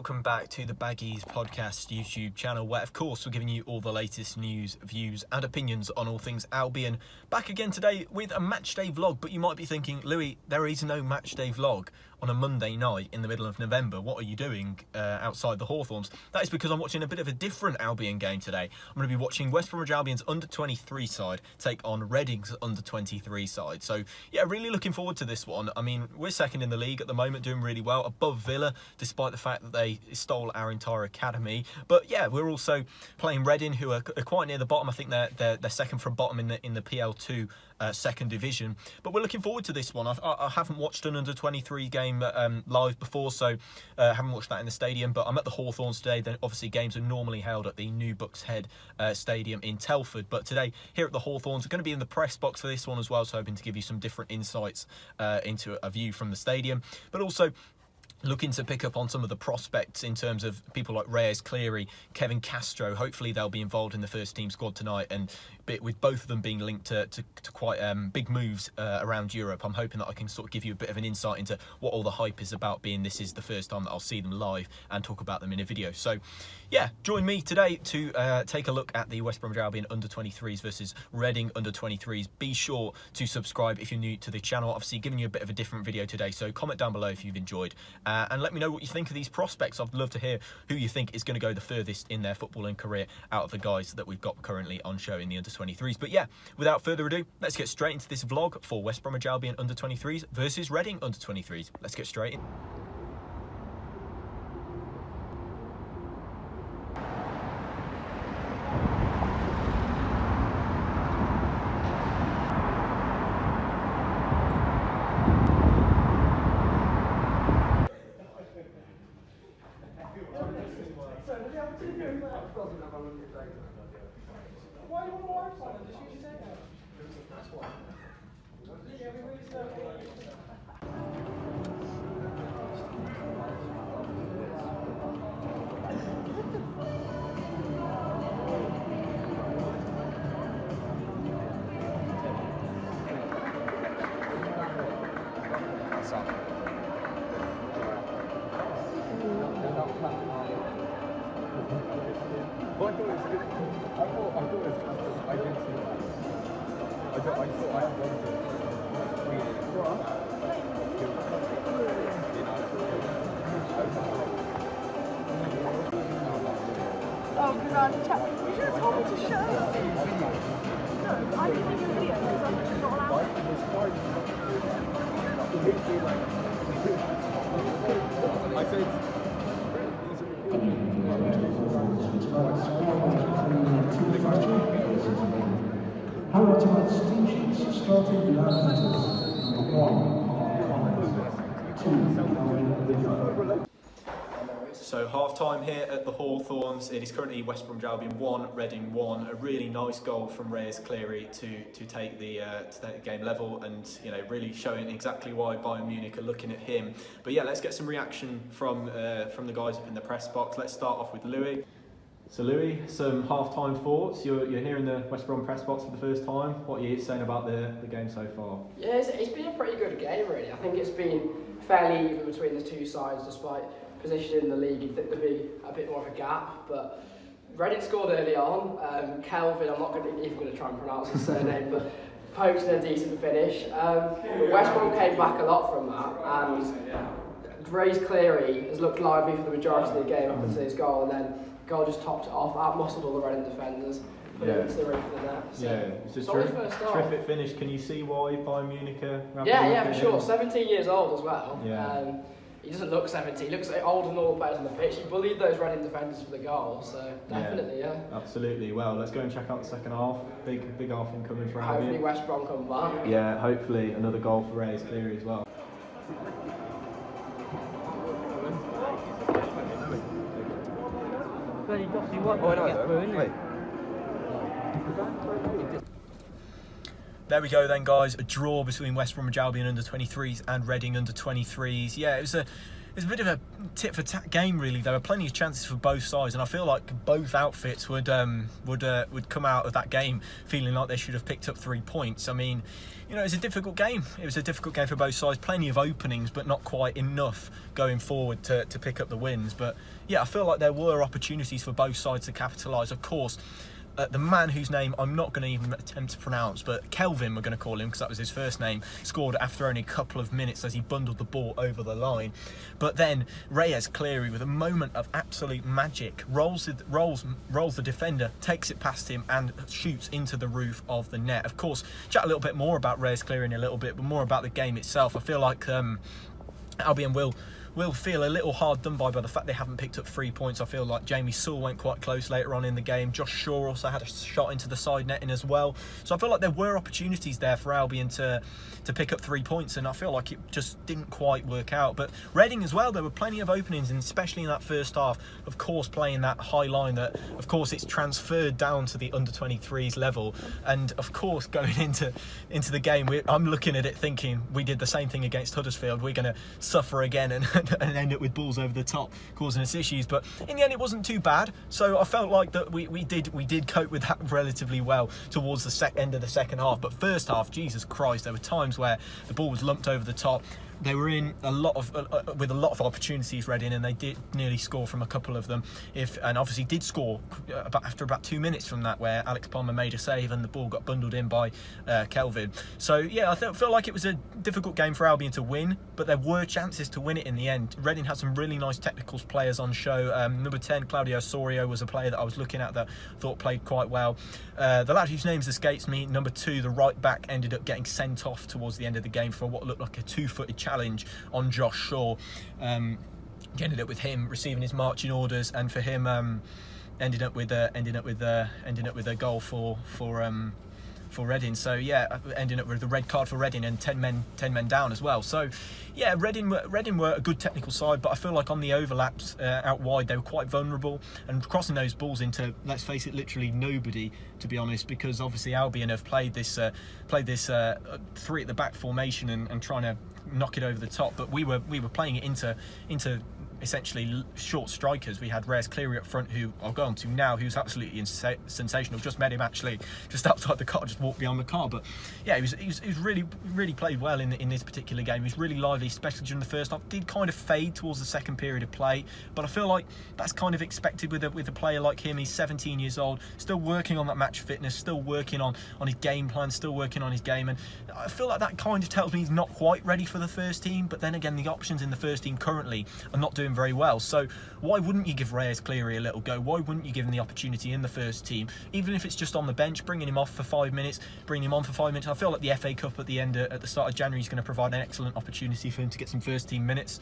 welcome back to the Baggies Podcast YouTube channel, where of course we're giving you all the latest news, views and opinions on all things Albion. Back again today with a Matchday vlog, but you might be thinking, Louis, there is no Matchday vlog on a Monday night in the middle of November. What are you doing outside the Hawthorns? That is because I'm watching a bit of a different Albion game today. I'm going to be watching West Bromwich Albion's under-23 side take on Reading's under-23 side. So yeah, really looking forward to this one. I mean, we're second in the league at the moment, doing really well, above Villa, despite the fact that they stole our entire academy. But yeah, we're also playing Reading, who are quite near the bottom. I think they're second from bottom in the PL2 second division. But we're looking forward to this one. I haven't watched an under-23 game live before, so haven't watched that in the stadium. But I'm at the Hawthorns today. Then obviously games are normally held at the new Bucks Head Stadium in Telford. But today here at the Hawthorns, we're going to be in the press box for this one as well. So hoping to give you some different insights into a view from the stadium, but also looking to pick up on some of the prospects in terms of people like Reyes, Cleary, Kevin Castro. Hopefully they'll be involved in the first team squad tonight, and with both of them being linked to quite big moves around Europe. I'm hoping that I can sort of give you a bit of an insight into what all the hype is about, being this is the first time that I'll see them live and talk about them in a video. So yeah, join me today to take a look at the West Bromwich Albion under-23s versus Reading under-23s. Be sure to subscribe if you're new to the channel. Obviously giving you a bit of a different video today, so comment down below if you've enjoyed. And let me know what you think of these prospects. I'd love to hear who you think is going to go the furthest in their footballing career out of the guys that we've got currently on show in the under-23s. But yeah, without further ado, let's get straight into this vlog for West Bromwich Albion under-23s versus Reading under-23s. Let's get straight in. Oh, because I'm you should have told me to show. No, I didn't think it was video because I'm not allowed. I said, how ultimate steamships started last 1, 2, So half-time here at the Hawthorns. It is currently West Bromwich Albion 1, Reading 1. A really nice goal from Reyes, Cleary to take the game level, and really showing exactly why Bayern Munich are looking at him. But yeah, let's get some reaction from the guys up in the press box. Let's start off with Louis. So Louis, some half-time thoughts. You're here in the West Brom press box for the first time. What are you saying about the game so far? Yeah, it's been a pretty good game really. I think it's been fairly even between the two sides, despite position in the league. You'd think there'd be a bit more of a gap, but Reading scored early on. Kelvin, I'm not even going to try and pronounce his surname, but poked in a decent finish. West Brom came back a lot from that, and Reyes Cleary has looked lively for the majority of the game up until his goal, and then goal just topped it off, outmuscled all the Reading defenders, put it into the roof of the net. So, yeah, it's a terrific finish. Can you see why Bayern Munich are... Yeah, for sure. 17 years old as well. Yeah. He doesn't look 17, he looks older than all the players on the pitch. He bullied those Reading defenders for the goal, so definitely, yeah. Absolutely. Well, let's go and check out the second half. Big half incoming for Albion. Hopefully West Brom come back. Yeah, hopefully another goal for Reyes Cleary as well. There we go then, guys. A draw between West Bromwich Albion under-23s and Reading under-23s. Yeah, it was a bit of a tit for tat game, really. There were plenty of chances for both sides, and I feel like both outfits would come out of that game feeling like they should have picked up 3 points. I mean, you know, it was a difficult game. It was a difficult game for both sides. Plenty of openings, but not quite enough going forward to pick up the wins. But yeah, I feel like there were opportunities for both sides to capitalise. Of course, the man whose name I'm not going to even attempt to pronounce, but Kelvin, we're going to call him because that was his first name, scored after only a couple of minutes as he bundled the ball over the line. But then Reyes, Cleary, with a moment of absolute magic, rolls the defender, takes it past him and shoots into the roof of the net. Of course, chat a little bit more about Reyes, Cleary in a little bit, but more about the game itself. I feel like Albion will feel a little hard done by the fact they haven't picked up 3 points. I feel like Jamie Sewell went quite close later on in the game. Josh Shaw also had a shot into the side netting as well. So I feel like there were opportunities there for Albion to pick up 3 points, and I feel like it just didn't quite work out. But Reading as well, there were plenty of openings, and especially in that first half, of course, playing that high line that, of course, it's transferred down to the under-23s level. And of course, going into the game, I'm looking at it thinking we did the same thing against Huddersfield. We're going to suffer again and end up with balls over the top causing us issues. But in the end, it wasn't too bad. So I felt like that we did cope with that relatively well towards the end of the second half. But first half, Jesus Christ, there were times where the ball was lumped over the top. They were in with a lot of opportunities, Reading, and they did nearly score from a couple of them. And obviously did score after about 2 minutes from that, where Alex Palmer made a save and the ball got bundled in by Kelvin. So yeah, I feel like it was a difficult game for Albion to win, but there were chances to win it in the end. Reading had some really nice technical players on show. Number 10, Claudio Osorio, was a player that I was looking at that I thought played quite well. The lad whose name escapes me, number 2, the right back, ended up getting sent off towards the end of the game for what looked like a 2-footed challenge on Josh Shaw. He ended up with him receiving his marching orders, and for him ended up with a goal for Reading. So yeah, ending up with the red card for Reading and 10 men down as well. So yeah, Reading were a good technical side, but I feel like on the overlaps out wide they were quite vulnerable, and crossing those balls into, let's face it, literally nobody, to be honest, because obviously Albion have played this 3 at the back formation and trying to knock it over the top, but we were playing it into essentially short strikers. We had Reyes, Cleary up front, who I'll go on to now, who's absolutely sensational. Just met him actually just outside the car, just walked behind the car. But yeah, he was really played well in this particular game. He was really lively, especially during the first half. Did kind of fade towards the second period of play, but I feel like that's kind of expected with a player like him. He's 17 years old, still working on that match fitness, still working on his game plan, still working on his game, and I feel like that kind of tells me he's not quite ready for the first team. But then again, the options in the first team currently are not doing very well, so why wouldn't you give Reyes, Cleary a little go? Why wouldn't you give him the opportunity in the first team, even if it's just on the bench, bringing him off for 5 minutes, bringing him on for 5 minutes? I feel like the FA Cup at the start of January is going to provide an excellent opportunity for him to get some first team minutes.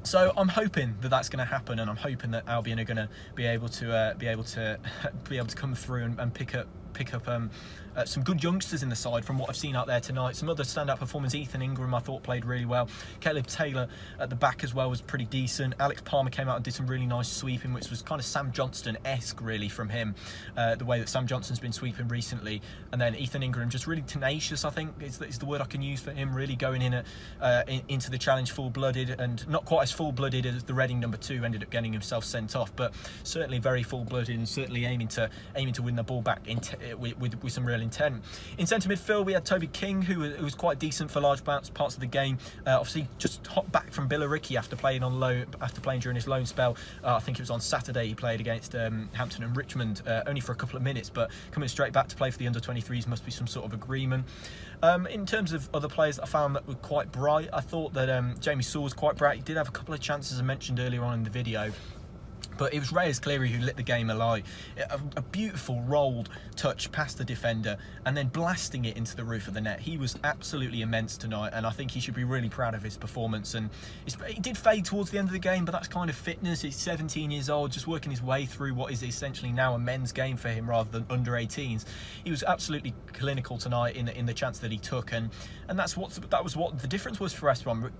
So I'm hoping that that's going to happen, and I'm hoping that Albion are going to be able to come through and pick up some good youngsters in the side from what I've seen out there tonight. Some other standout performers. Ethan Ingram, I thought, played really well. Caleb Taylor at the back as well was pretty decent. Alex Palmer came out and did some really nice sweeping, which was kind of Sam Johnston-esque really from him, the way that Sam Johnston's been sweeping recently. And then Ethan Ingram, just really tenacious, I think is the word I can use for him, really going into the challenge full-blooded, and not quite as full-blooded as the Reading number 2 ended up getting himself sent off, but certainly very full-blooded and certainly aiming to win the ball back with some real intent. In centre midfield, we had Toby King, who was quite decent for large parts of the game. Obviously, just hot back from Billericay after playing on loan, after playing during his loan spell. I think it was on Saturday he played against Hampton and Richmond, only for a couple of minutes, but coming straight back to play for the under-23s must be some sort of agreement. In terms of other players that I found that were quite bright, I thought that Jamie Sewell was quite bright. He did have a couple of chances I mentioned earlier on in the video, but it was Reyes, Cleary who lit the game alight. A beautiful rolled touch past the defender and then blasting it into the roof of the net. He was absolutely immense tonight, and I think he should be really proud of his performance. And he did fade towards the end of the game, but that's kind of fitness. He's 17 years old, just working his way through what is essentially now a men's game for him rather than under-18s. He was absolutely clinical tonight in the chance that he took, and that was what the difference was for West Brom.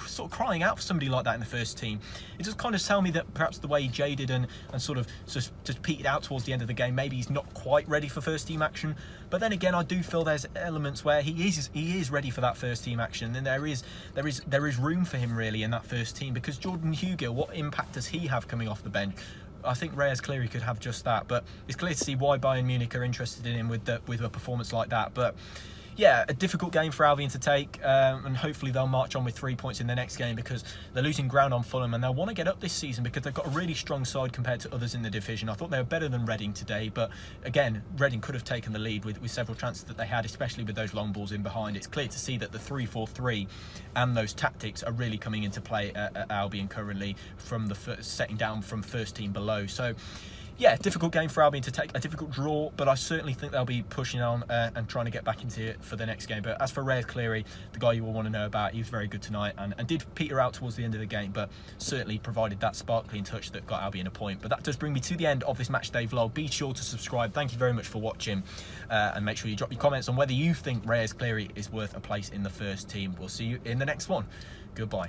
Sort of crying out for somebody like that in the first team. It just kind of tell me that perhaps the way jaded and sort of just petered out towards the end of the game. Maybe he's not quite ready for first team action. But then again, I do feel there's elements where he is ready for that first team action, and there is room for him really in that first team, because Jordan Hugill, what impact does he have coming off the bench? I think Reyes Cleary could have just that, but it's clear to see why Bayern Munich are interested in him with a performance like that. But yeah, a difficult game for Albion to take, and hopefully they'll march on with 3 points in the next game, because they're losing ground on Fulham and they'll want to get up this season because they've got a really strong side compared to others in the division. I thought they were better than Reading today, but again, Reading could have taken the lead with several chances that they had, especially with those long balls in behind. It's clear to see that the 3-4-3 and those tactics are really coming into play at Albion currently, from the setting down from first team below. So yeah, difficult game for Albion to take, a difficult draw, but I certainly think they'll be pushing on and trying to get back into it for the next game. But as for Reyes Cleary, the guy you will want to know about, he was very good tonight and did peter out towards the end of the game, but certainly provided that sparkling touch that got Albion a point. But that does bring me to the end of this Matchday vlog. Be sure to subscribe. Thank you very much for watching, and make sure you drop your comments on whether you think Reyes Cleary is worth a place in the first team. We'll see you in the next one. Goodbye.